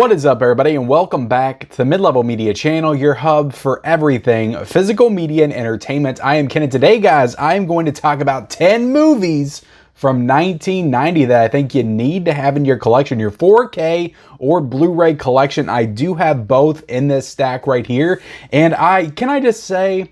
What is up, everybody, and welcome back to the Mid-Level Media channel, your hub for everything physical media and entertainment. I am Ken, and today, guys, I am going to talk about 10 movies from 1990 that I think you need to have in your collection, your 4K or Blu-ray collection. I do have both in this stack right here, and can I just say,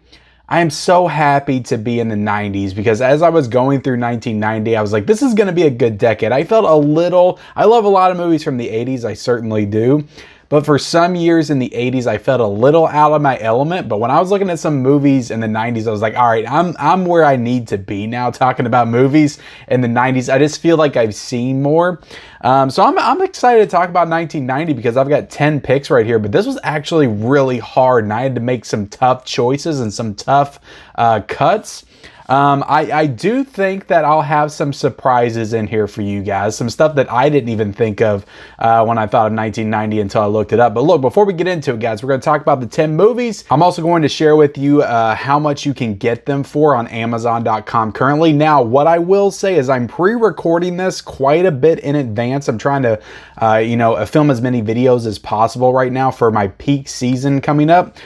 I am so happy to be in the 90s because as I was going through 1990, I was like, this is going to be a good decade. I love a lot of movies from the 80s, I certainly do. But for some years in the 80s, I felt a little out of my element. But when I was looking at some movies in the 90s, I was like, all right, I'm where I need to be now talking about movies in the 90s. I just feel like I've seen more. So I'm excited to talk about 1990 because I've got 10 picks right here. But this was actually really hard, and I had to make some tough choices and some tough cuts. I do think that I'll have some surprises in here for you guys. Some stuff that I didn't even think of when I thought of 1990 until I looked it up. But look, before we get into it, guys, we're going to talk about the 10 movies. I'm also going to share with you how much you can get them for on Amazon.com currently. Now, what I will say is I'm pre-recording this quite a bit in advance. I'm trying to, film as many videos as possible right now for my peak season coming up.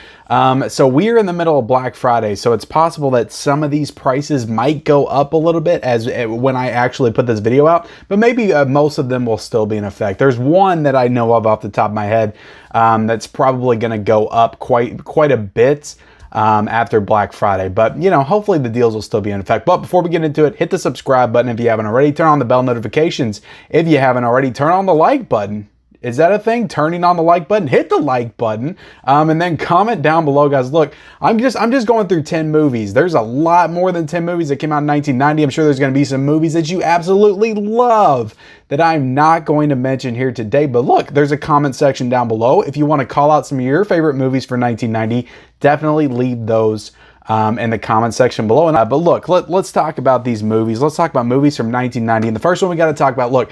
So we're in the middle of Black Friday, so it's possible that some of these prices might go up a little bit when I actually put this video out, but maybe most of them will still be in effect. There's one that I know of off the top of my head that's probably going to go up quite a bit after Black Friday, but hopefully the deals will still be in effect. But before we get into it, hit the subscribe button if you haven't already. Turn on the bell notifications if you haven't already. Turn on the like button. Is that a thing? Turning on the like button? Hit the like button, and then comment down below, guys. Look, I'm just going through 10 movies. There's a lot more than 10 movies that came out in 1990. I'm sure there's going to be some movies that you absolutely love that I'm not going to mention here today. But look, there's a comment section down below. If you want to call out some of your favorite movies for 1990, definitely leave those in the comment section below. But look, let's talk about these movies. Let's talk about movies from 1990. And the first one we got to talk about, look,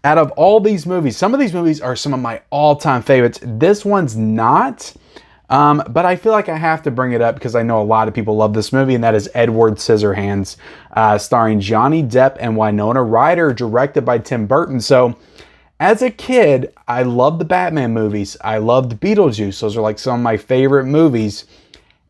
out of all these movies, some of these movies are some of my all-time favorites. This one's not, but I feel like I have to bring it up because I know a lot of people love this movie, and that is Edward Scissorhands, starring Johnny Depp and Winona Ryder, directed by Tim Burton. So as a kid, I loved the Batman movies. I loved Beetlejuice. Those are like some of my favorite movies.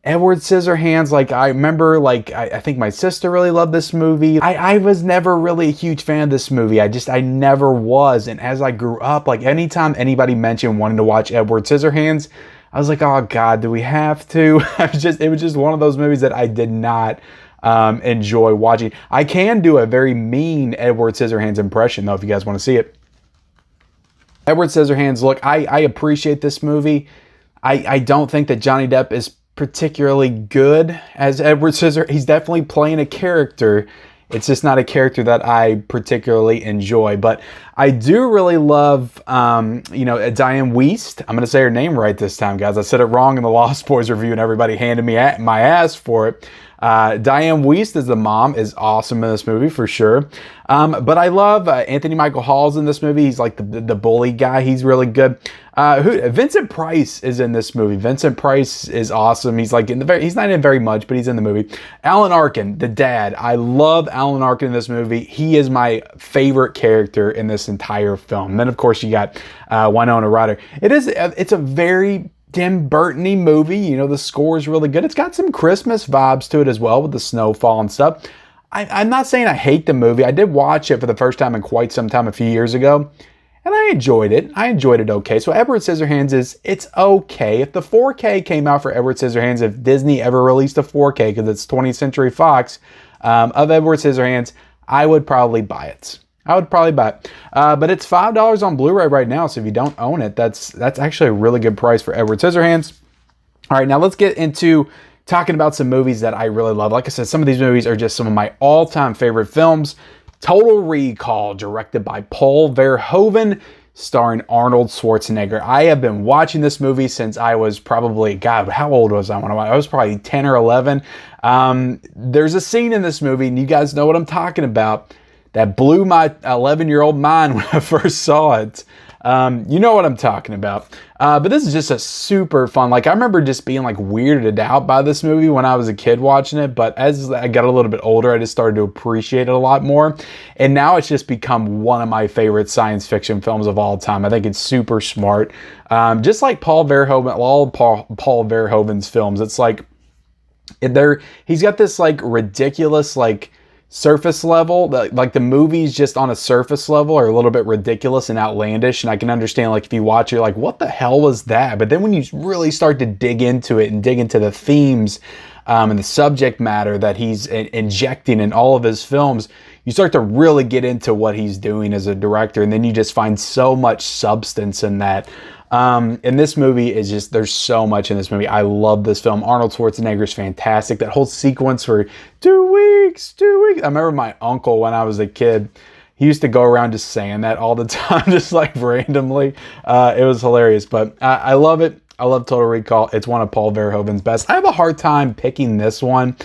Edward Scissorhands, I remember, I think my sister really loved this movie. I was never really a huge fan of this movie. I never was. And as I grew up, anytime anybody mentioned wanting to watch Edward Scissorhands, I was like, oh God, do we have to? It was just one of those movies that I did not enjoy watching. I can do a very mean Edward Scissorhands impression, though, if you guys want to see it. Edward Scissorhands, look, I appreciate this movie. I don't think that Johnny Depp is particularly good as Edward Scissorhands. He's definitely playing a character. It's just not a character that I particularly enjoy. But I do really love, Diane Wiest. I'm going to say her name right this time, guys. I said it wrong in the Lost Boys review, and everybody handed me my ass for it. Diane Wiest as the mom is awesome in this movie for sure. But I love Anthony Michael Hall's in this movie. He's like the bully guy. He's really good. Vincent Price is in this movie. Vincent Price is awesome. He's he's not in very much, but he's in the movie. Alan Arkin, the dad. I love Alan Arkin in this movie. He is my favorite character in this entire film. And then of course you got Winona Ryder. It's a very Tim Burton-y movie. The score is really good. It's got some Christmas vibes to it as well with the snowfall and stuff. I'm not saying I hate the movie. I did watch it for the first time in quite some time a few years ago, and I enjoyed it. I enjoyed it okay. So Edward Scissorhands it's okay. If the 4K came out for Edward Scissorhands, if Disney ever released a 4K, because it's 20th Century Fox, of Edward Scissorhands, I would probably buy it. But it's $5 on Blu-ray right now, so if you don't own it, that's actually a really good price for Edward Scissorhands. All right, now let's get into talking about some movies that I really love. Like I said, some of these movies are just some of my all-time favorite films. Total Recall, directed by Paul Verhoeven, starring Arnold Schwarzenegger. I have been watching this movie since I was probably, God, how old was I when I was probably 10 or 11. There's a scene in this movie, and you guys know what I'm talking about, that blew my 11-year-old mind when I first saw it. You know what I'm talking about. But this is just a super fun, like I remember just being like weirded out by this movie when I was a kid watching it, but as I got a little bit older, I just started to appreciate it a lot more. And now it's just become one of my favorite science fiction films of all time. I think it's super smart. Just like Paul Verhoeven, all Paul Verhoeven's films, it's like he's got this like ridiculous like surface level, like the movies just on a surface level are a little bit ridiculous and outlandish, and I can understand like if you watch it, you're like, what the hell was that? But then when you really start to dig into it and dig into the themes and the subject matter that he's injecting in all of his films, you start to really get into what he's doing as a director, and then you just find so much substance in that. And this movie is just, there's so much in this movie. I love this film. Arnold Schwarzenegger is fantastic. That whole sequence for 2 weeks. I remember my uncle when I was a kid, he used to go around just saying that all the time, just like randomly. It was hilarious, but I love it. I love Total Recall. It's one of Paul Verhoeven's best. I have a hard time picking this one.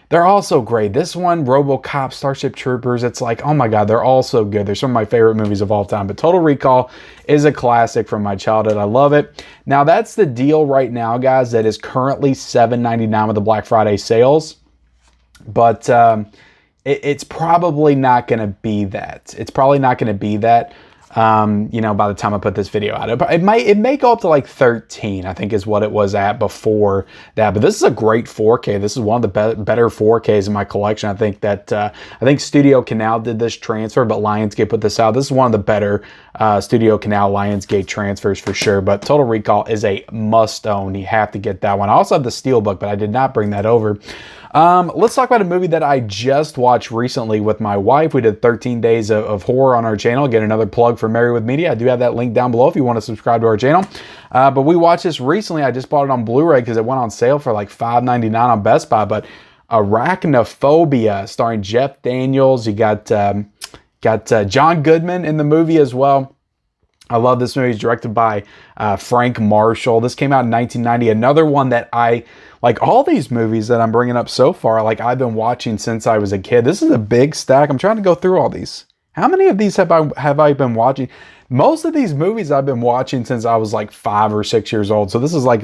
They're all so great. This one, RoboCop, Starship Troopers, it's like, oh my God, they're all so good. They're some of my favorite movies of all time. But Total Recall is a classic from my childhood. I love it. Now, that's the deal right now, guys. That is currently $7.99 with the Black Friday sales. But it's probably not going to be that. It's probably not going to be that. You know, by the time I put this video out, it may go up to like 13, I think is what it was at before that. But this is a great 4K. This is one of the better 4Ks in my collection. I think that, I think Studio Canal did this transfer, but Lionsgate put this out. This is one of the better, Studio Canal Lionsgate transfers for sure. But Total Recall is a must own. You have to get that one. I also have the Steelbook, but I did not bring that over. Let's talk about a movie that I just watched recently with my wife. We did 13 days of horror on our channel. Get another plug for Married with Media. I do have that link down below if you want to subscribe to our channel. But we watched this recently. I just bought it on Blu-ray because it went on sale for like $5.99 on Best Buy. But Arachnophobia, starring Jeff Daniels. You got John Goodman in the movie as well. I love this movie. It's directed by Frank Marshall. This came out in 1990. Another one that like all these movies that I'm bringing up so far, like I've been watching since I was a kid. This is a big stack. I'm trying to go through all these. How many of these have I been watching? Most of these movies I've been watching since I was like 5 or 6 years old. So this is like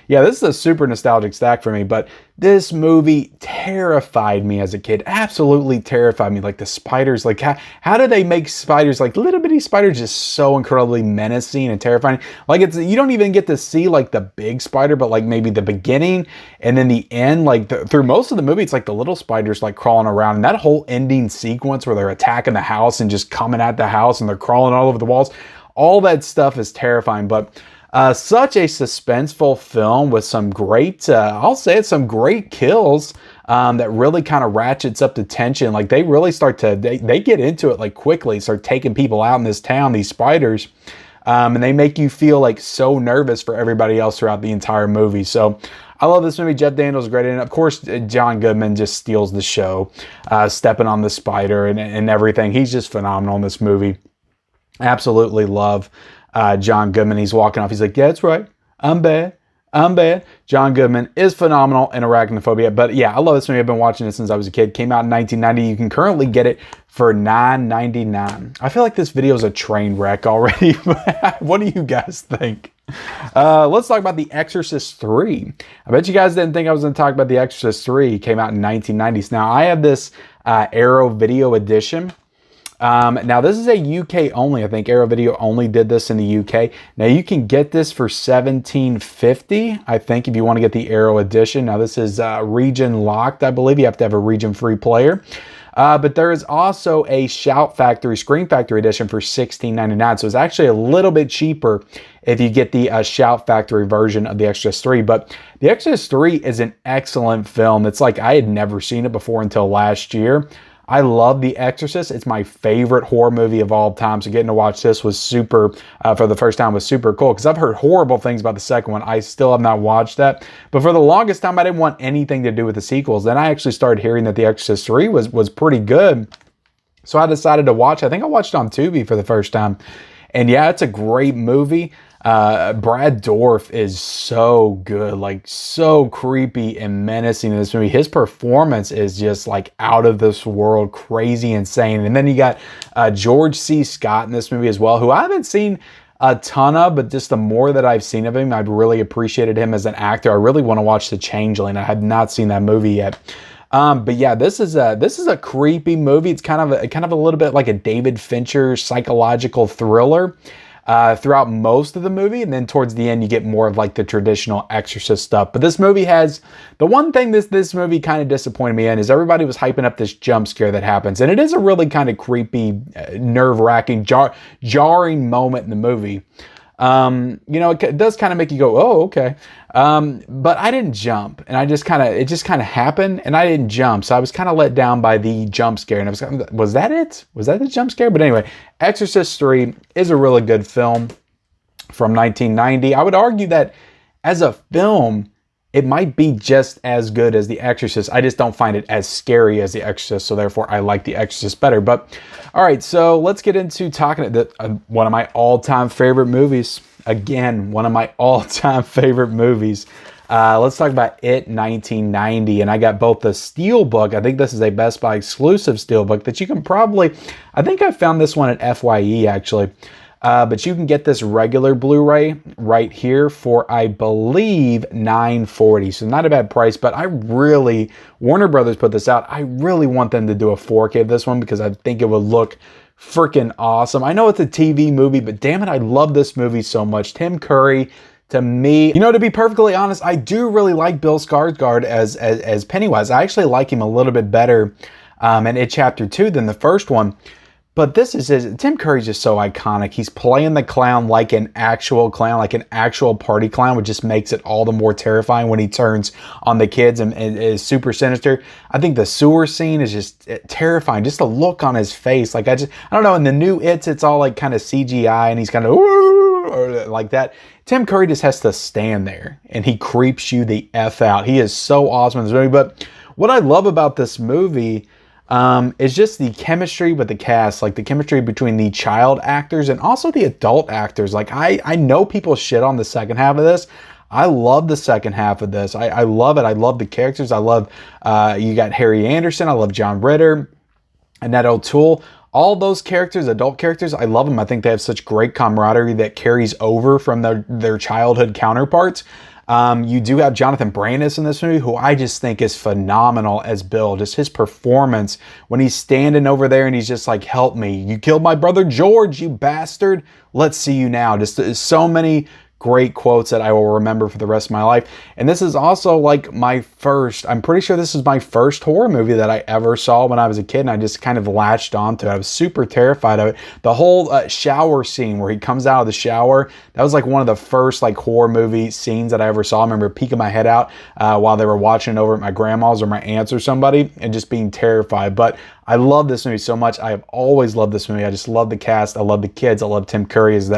this is a super nostalgic stack for me. But this movie terrified me as a kid. Absolutely terrified me. Like the spiders, like how do they make spiders, like little bitty spiders, just so incredibly menacing and terrifying? Like you don't even get to see like the big spider, but like maybe the beginning and then the end. Like through most of the movie, it's like the little spiders like crawling around. And that whole ending sequence where they're attacking the house and just coming at the house and they're crawling all over the walls. All that stuff is terrifying, but such a suspenseful film with some great, I'll say it, some great kills that really kind of ratchets up the tension. Like they really start to, they get into it like quickly, start taking people out in this town, these spiders, and they make you feel like so nervous for everybody else throughout the entire movie. So I love this movie. Jeff Daniels is great in it. Of course, John Goodman just steals the show, stepping on the spider and everything. He's just phenomenal in this movie. Absolutely love John Goodman. He's walking off. He's like, yeah, that's right. I'm bad. John Goodman is phenomenal in Arachnophobia. But yeah, I love this movie. I've been watching it since I was a kid. Came out in 1990. You can currently get it for $9.99. I feel like this video is a train wreck already. What do you guys think? Let's talk about The Exorcist 3. I bet you guys didn't think I was going to talk about The Exorcist 3. It came out in 1990s. Now, I have this Arrow Video Edition. Now this is a UK only. I think Arrow Video only did this in the UK. Now you can get this for $17.50, I think, if you want to get the Arrow edition. Now this is region locked, I believe. You have to have a region free player. But there is also a Shout Factory, Screen Factory edition for $16.99. So it's actually a little bit cheaper if you get the Shout Factory version of The Exorcist 3. But The Exorcist 3 is an excellent film. It's like I had never seen it before until last year. I love The Exorcist. It's my favorite horror movie of all time. So getting to watch this was super, for the first time, was super cool. Because I've heard horrible things about the second one. I still have not watched that. But for the longest time, I didn't want anything to do with the sequels. Then I actually started hearing that The Exorcist 3 was pretty good. So I decided to watch. I think I watched it on Tubi for the first time. And yeah, it's a great movie. Brad Dourif is so good, like so creepy and menacing in this movie. His performance is just like out of this world, crazy, insane. And then you got George C. Scott in this movie as well, who I haven't seen a ton of, but just the more that I've seen of him, I've really appreciated him as an actor. I really want to watch The Changeling. I have not seen that movie yet. But yeah, this is a creepy movie. It's kind of a little bit like a David Fincher psychological thriller throughout most of the movie, and then towards the end you get more of like the traditional Exorcist stuff. But this movie has the one thing this movie kind of disappointed me in is everybody was hyping up this jump scare that happens, and it is a really kind of creepy, nerve-wracking, jarring moment in the movie. You know, it does kind of make you go, oh, okay. But I didn't jump, and it just kind of happened, and I didn't jump. So I was kind of let down by the jump scare, and was that it? Was that the jump scare? But anyway, Exorcist 3 is a really good film from 1990. I would argue that as a film, it might be just as good as The Exorcist. I just don't find it as scary as The Exorcist, so therefore I like The Exorcist better. But all right, so let's get into talking about one of my all-time favorite movies. Again, one of my all-time favorite movies. Let's talk about It 1990, and I got both the Steelbook. I think this is a Best Buy exclusive Steelbook that you can probably, I think I found this one at FYE actually. But you can get this regular Blu-ray right here for, I believe, $9.40. So not a bad price, but Warner Brothers put this out. I really want them to do a 4K of this one because I think it would look freaking awesome. I know it's a TV movie, but damn it, I love this movie so much. Tim Curry, to me, you know, to be perfectly honest, I do really like Bill Skarsgård as Pennywise. I actually like him a little bit better in It Chapter 2 than the first one. But Tim Curry's just so iconic. He's playing the clown like an actual clown, like an actual party clown, which just makes it all the more terrifying when he turns on the kids and is super sinister. I think the sewer scene is just terrifying. Just the look on his face. Like, I don't know, in the new it's all like kind of CGI and he's kind of like that. Tim Curry just has to stand there and he creeps you the F out. He is so awesome in this movie. But what I love about this movie it's just the chemistry with the cast, like the chemistry between the child actors and also the adult actors. Like I know people shit on the second half of this. I love the second half of this. I love it. I love the characters. I love, you got Harry Anderson. I love John Ritter, Annette O'Toole. All those characters, adult characters, I love them. I think they have such great camaraderie that carries over from their childhood counterparts. You do have Jonathan Brandis in this movie, who I just think is phenomenal as Bill. Just his performance when he's standing over there and he's just like, help me. You killed my brother George, you bastard. Let's see you now. Just so many great quotes that I will remember for the rest of my life. And this is also like I'm pretty sure this is my first horror movie that I ever saw when I was a kid, and I just kind of latched onto it. I was super terrified of it. The whole shower scene where he comes out of the shower, that was like one of the first like horror movie scenes that I ever saw. I remember peeking my head out while they were watching it over at my grandma's or my aunt's or somebody and just being terrified. But I love this movie so much. I have always loved this movie. I just love the cast. I love the kids. I love Tim Curry as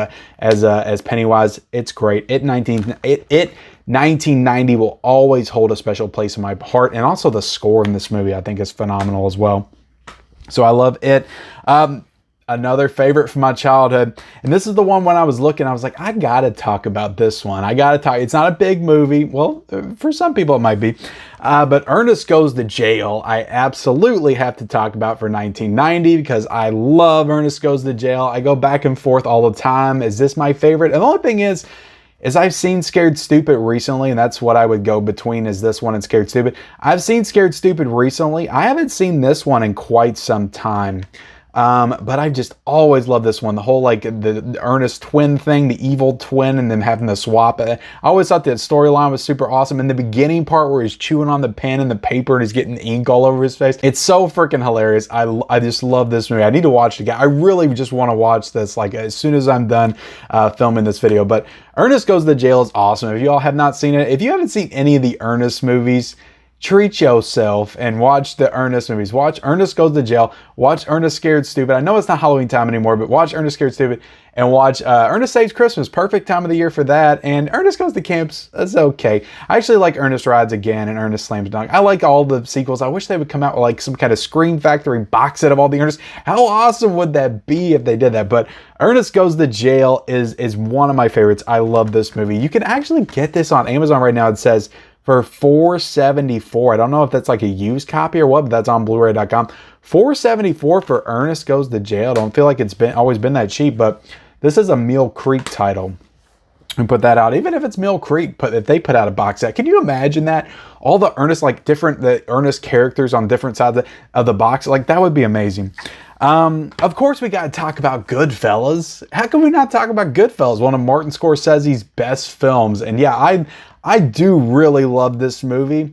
Pennywise. It's great. It 1990 will always hold a special place in my heart. And also the score in this movie I think is phenomenal as well. So I love it. Another favorite from my childhood. And this is the one when I was looking, I was like, I gotta talk about this one. I gotta talk. It's not a big movie. Well, for some people it might be. But Ernest Goes to Jail, I absolutely have to talk about for 1990 because I love Ernest Goes to Jail. I go back and forth all the time. Is this my favorite? And the only thing is I've seen Scared Stupid recently, and that's what I would go between is this one and Scared Stupid. I've seen Scared Stupid recently. I haven't seen this one in quite some time. But I just always love this one. The whole like the Ernest twin thing, the evil twin, and them having to swap. I always thought that storyline was super awesome. In the beginning part where he's chewing on the pen and the paper and he's getting ink all over his face. It's so freaking hilarious. I just love this movie. I need to watch it again. I really just want to watch this like as soon as I'm done filming this video. But Ernest Goes to Jail is awesome. If you all have not seen it, if you haven't seen any of the Ernest movies, treat yourself and watch the Ernest movies. Watch Ernest Goes to Jail. Watch Ernest Scared Stupid. I know it's not Halloween time anymore, but watch Ernest Scared Stupid and watch Ernest Saves Christmas. Perfect time of the year for that. And Ernest Goes to Camps. That's okay. I actually like Ernest Rides Again and Ernest Slams Dunk. I like all the sequels. I wish they would come out with like some kind of Scream Factory box set of all the Ernest. How awesome would that be if they did that? But Ernest Goes to Jail is one of my favorites. I love this movie. You can actually get this on Amazon right now. It says for $4.74. I don't know if that's like a used copy or what, but that's on Bluray.com. $4.74 for Ernest Goes to Jail. Don't feel like it's always been that cheap, but This is a Mill Creek title. And put that out, even if it's Mill Creek, if they put out a box set, can you imagine that? All the Ernest, like the Ernest characters on different sides of the box, like that would be amazing. Of course, we got to talk about Goodfellas. How can we not talk about Goodfellas? One of Martin Scorsese's best films. And yeah, I do really love this movie.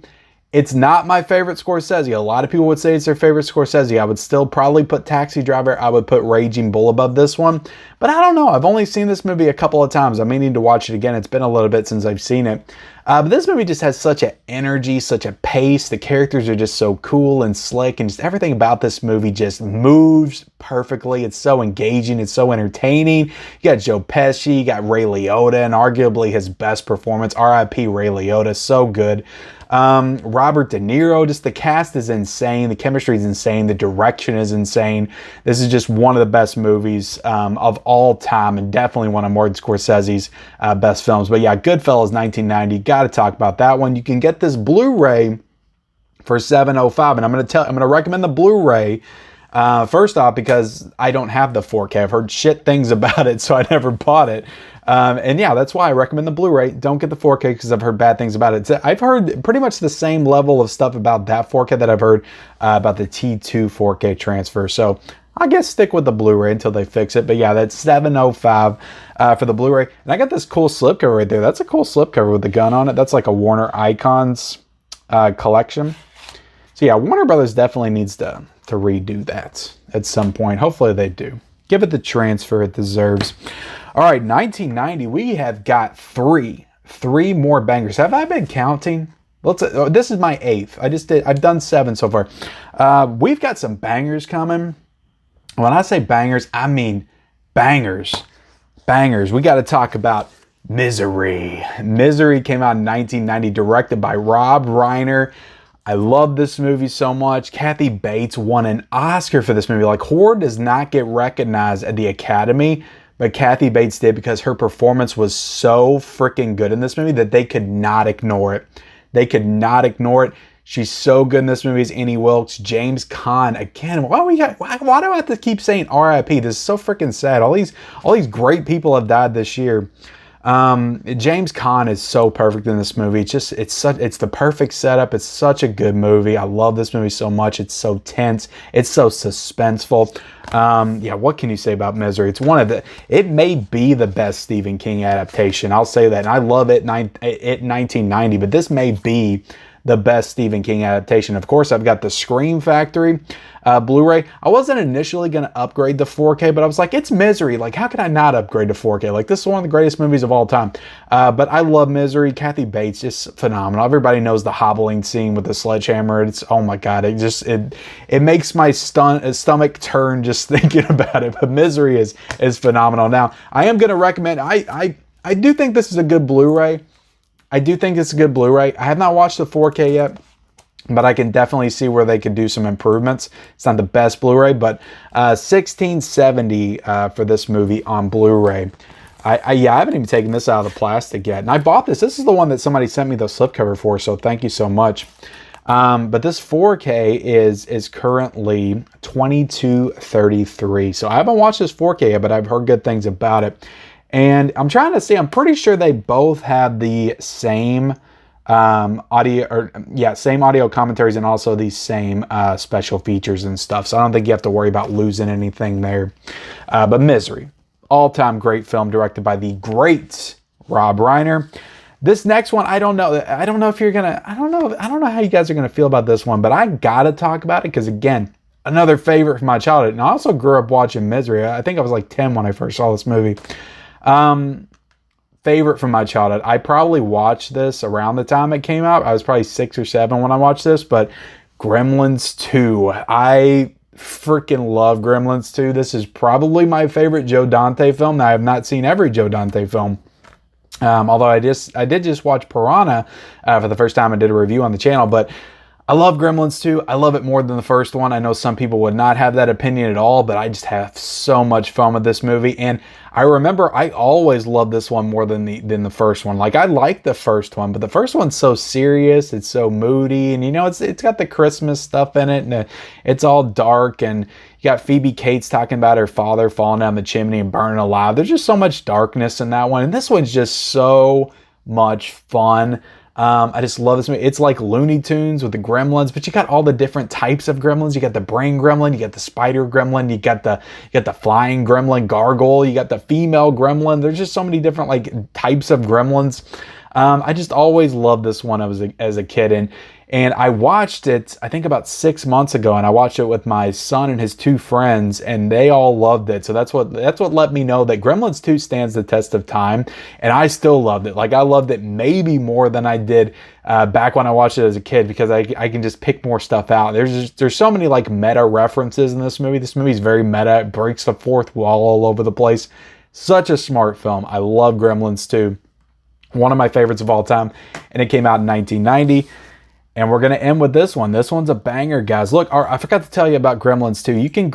It's not my favorite Scorsese. A lot of people would say it's their favorite Scorsese. I would still probably put Taxi Driver. I would put Raging Bull above this one. But I don't know. I've only seen this movie a couple of times. I'm meaning to watch it again. It's been a little bit since I've seen it. But this movie just has such an energy, such a pace. The characters are just so cool and slick. And just everything about this movie just moves perfectly. It's so engaging. It's so entertaining. You got Joe Pesci. You got Ray Liotta. And arguably his best performance. R.I.P. Ray Liotta. So good. Robert De Niro, just the cast is insane. The chemistry is insane. The direction is insane. This is just one of the best movies of all time, and definitely one of Martin Scorsese's best films. But yeah, Goodfellas 1990. Got to talk about that one. You can get this Blu-ray for $7.05, and I'm going to recommend the Blu-ray. First off, because I don't have the 4K. I've heard shit things about it, so I never bought it. And yeah, that's why I recommend the Blu-ray. Don't get the 4K because I've heard bad things about it. I've heard pretty much the same level of stuff about that 4K that I've heard about the T2 4K transfer. So I guess stick with the Blu-ray until they fix it. But yeah, that's $7.05 for the Blu-ray. And I got this cool slipcover right there. That's a cool slipcover with the gun on it. That's like a Warner Icons collection. So yeah, Warner Brothers definitely needs to redo that at some point. Hopefully they do. Give it the transfer it deserves. All right, 1990, we have got three more bangers. Have I been counting? This is my 8th. I've done 7 so far. We've got some bangers coming. When I say bangers, I mean bangers. Bangers. We got to talk about Misery. Misery came out in 1990, directed by Rob Reiner. I love this movie so much. Kathy Bates won an Oscar for this movie. Like, horror does not get recognized at the Academy, but Kathy Bates did because her performance was so freaking good in this movie that they could not ignore it. They could not ignore it. She's so good in this movie as Annie Wilkes. James Caan, again, why do I have to keep saying R.I.P.? This is so freaking sad. All these great people have died this year. James Caan is so perfect in this movie. It's the perfect setup. It's such a good movie. I love this movie so much. It's so tense. It's so suspenseful. Yeah, what can you say about Misery? It may be the best Stephen King adaptation. I'll say that. And I love it 1990, but this may be the best Stephen King adaptation. Of course, I've got the Scream Factory Blu-ray. I wasn't initially going to upgrade to 4K, but I was like, it's Misery. Like, how can I not upgrade to 4K? Like, this is one of the greatest movies of all time. But I love Misery. Kathy Bates, just phenomenal. Everybody knows the hobbling scene with the sledgehammer. It's, oh my God, it makes my stomach turn just thinking about it. But Misery is phenomenal. Now, I am going to recommend, I do think this is a good Blu-ray. I do think it's a good Blu-ray. I have not watched the 4K yet, but I can definitely see where they could do some improvements. It's not the best Blu-ray, but $16.70 for this movie on Blu-ray. I haven't even taken this out of the plastic yet. And I bought this. This is the one that somebody sent me the slipcover for, so thank you so much. But this 4K is currently $22.33. So I haven't watched this 4K yet, but I've heard good things about it. And I'm trying to see, I'm pretty sure they both have the same same audio commentaries and also the same special features and stuff. So I don't think you have to worry about losing anything there. But Misery, all-time great film directed by the great Rob Reiner. This next one, I don't know if you're gonna, I don't know how you guys are gonna feel about this one, but I gotta talk about it because, again, another favorite from my childhood. And I also grew up watching Misery. I think I was like 10 when I first saw this movie. Favorite from my childhood. I probably watched this around the time it came out. I was probably 6 or 7 when I watched this, but Gremlins 2. I freaking love Gremlins 2. This is probably my favorite Joe Dante film. Now, I have not seen every Joe Dante film. Although I did just watch Piranha for the first time. I did a review on the channel, but I love Gremlins 2. I love it more than the first one. I know some people would not have that opinion at all, but I just have so much fun with this movie. And I remember I always loved this one more than the first one. Like, I like the first one, but the first one's so serious, it's so moody, and you know, it's got the Christmas stuff in it, and it's all dark, and you got Phoebe Cates talking about her father falling down the chimney and burning alive. There's just so much darkness in that one, and this one's just so much fun. I just love this movie. It's like Looney Tunes with the gremlins, but you got all the different types of gremlins. You got the brain gremlin, you got the spider gremlin, you got the flying gremlin gargoyle, you got the female gremlin. There's just so many different like types of gremlins. I just always loved this one as a kid, and I watched it, I think about 6 months ago, and I watched it with my son and his 2 friends, and they all loved it. So that's what let me know that Gremlins 2 stands the test of time, and I still loved it. Like, I loved it maybe more than I did back when I watched it as a kid, because I can just pick more stuff out. There's so many like meta references in this movie. This movie's very meta. It breaks the fourth wall all over the place. Such a smart film. I love Gremlins 2. One of my favorites of all time, and it came out in 1990. And we're going to end with this one. This one's a banger, guys. Look, I forgot to tell you about Gremlins 2. You can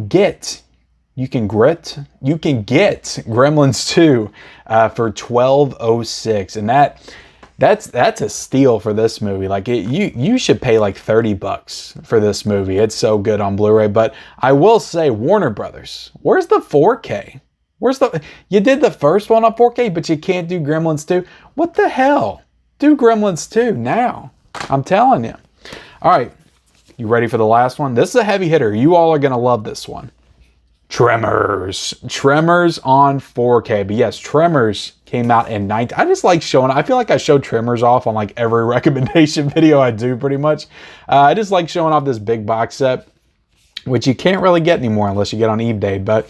get Gremlins 2 for $12.06, and that's a steal for this movie. Like, you should pay like $30 for this movie. It's so good on Blu-ray. But I will say, Warner Brothers, where's the 4K? You did the first one on 4K, but you can't do Gremlins 2? What the hell? Do Gremlins 2 now. I'm telling you. All right, you ready for the last one? This is a heavy hitter. You all are going to love this one. Tremors. Tremors on 4K. But yes, Tremors came out in 19... I just like showing... I feel like I show Tremors off on like every recommendation video I do, pretty much. I just like showing off this big box set, which you can't really get anymore unless you get on eBay. But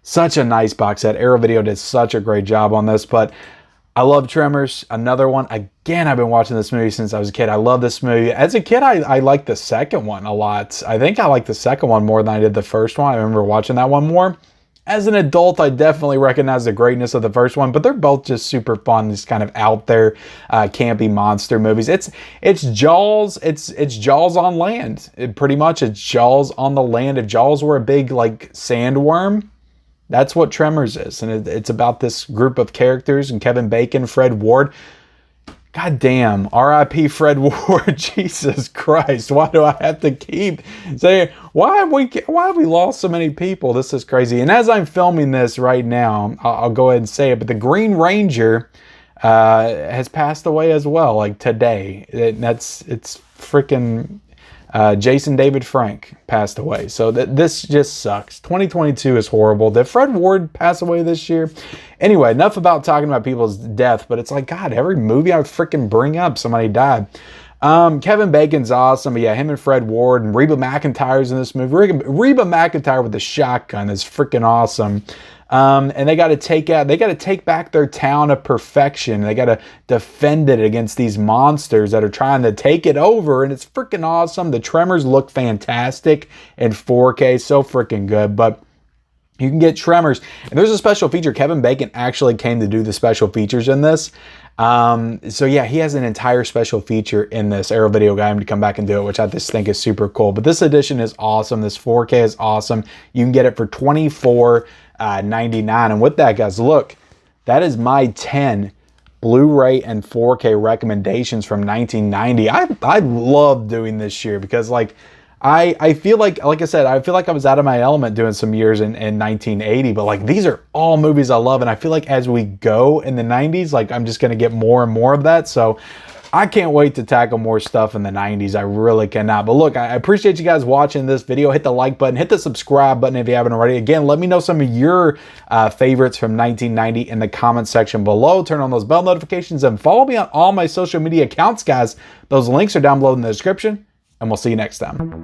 such a nice box set. Arrow Video did such a great job on this. But I love Tremors. Another one. Again, I've been watching this movie since I was a kid. I love this movie. As a kid, I liked the second one a lot. I think I liked the second one more than I did the first one. I remember watching that one more. As an adult, I definitely recognize the greatness of the first one, but they're both just super fun, just kind of out there, campy monster movies. It's Jaws. It's Jaws on land. Pretty much, it's Jaws on the land. If Jaws were a big like sandworm, that's what Tremors is. And it's about this group of characters and Kevin Bacon, Fred Ward. God damn, R.I.P. Fred Ward. Jesus Christ. Why do I have to keep saying, why have we lost so many people? This is crazy. And as I'm filming this right now, I'll go ahead and say it, but the Green Ranger has passed away as well, like today. It's freaking... Jason David Frank passed away. So this just sucks. 2022 is horrible. Did Fred Ward pass away this year? Anyway, enough about talking about people's death, but it's like, God, every movie I freaking bring up, somebody died. Kevin Bacon's awesome, but yeah, him and Fred Ward and Reba McEntire's in this movie. Reba McEntire with the shotgun is freaking awesome. And they got to take back their town of perfection. They got to defend it against these monsters that are trying to take it over. And it's freaking awesome. The Tremors look fantastic in 4K. So freaking good. But you can get Tremors. And there's a special feature. Kevin Bacon actually came to do the special features in this. So yeah, he has an entire special feature in this. Arrow Video got him to come back and do it, which I just think is super cool. But this edition is awesome. This 4K is awesome. You can get it for $24.99. And with that, guys, look, that is my 10 Blu-ray and 4K recommendations from 1990. I love doing this year because like I feel like I said, I feel like I was out of my element doing some years in 1980, but like these are all movies I love, and I feel like as we go in the 90s, like I'm just gonna get more and more of that. So I can't wait to tackle more stuff in the 90s. I really cannot. But look, I appreciate you guys watching this video. Hit the like button, hit the subscribe button if you haven't already. Again, let me know some of your favorites from 1990 in the comment section below. Turn on those bell notifications and follow me on all my social media accounts, guys. Those links are down below in the description, and we'll see you next time.